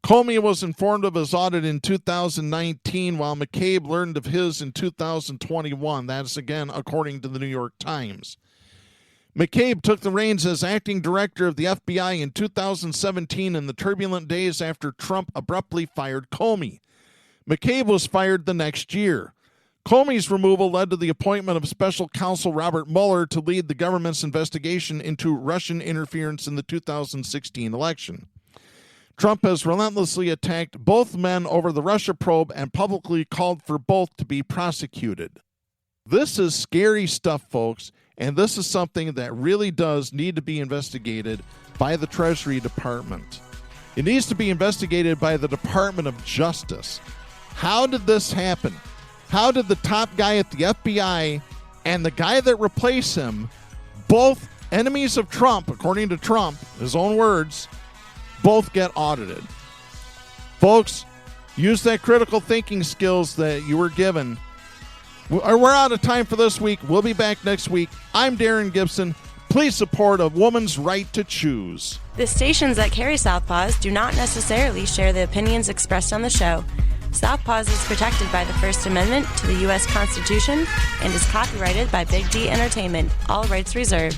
[SPEAKER 2] Comey was informed of his audit in 2019, while McCabe learned of his in 2021. That's, again, according to the New York Times. McCabe took the reins as acting director of the FBI in 2017 in the turbulent days after Trump abruptly fired Comey. McCabe was fired the next year. Comey's removal led to the appointment of special counsel Robert Mueller to lead the government's investigation into Russian interference in the 2016 election. Trump has relentlessly attacked both men over the Russia probe and publicly called for both to be prosecuted. This is scary stuff, folks, and this is something that really does need to be investigated by the Treasury Department. It needs to be investigated by the Department of Justice. How did this happen? How did the top guy at the FBI and the guy that replaced him, both enemies of Trump, according to Trump, his own words, both get audited? Folks, use that critical thinking skills that you were given. We're out of time for this week. We'll be back next week. I'm Darren Gibson. Please support a woman's right to choose.
[SPEAKER 1] The stations that carry Southpaws do not necessarily share the opinions expressed on the show. Southpaws is protected by the First Amendment to the U.S. Constitution and is copyrighted by Big D Entertainment. All rights reserved.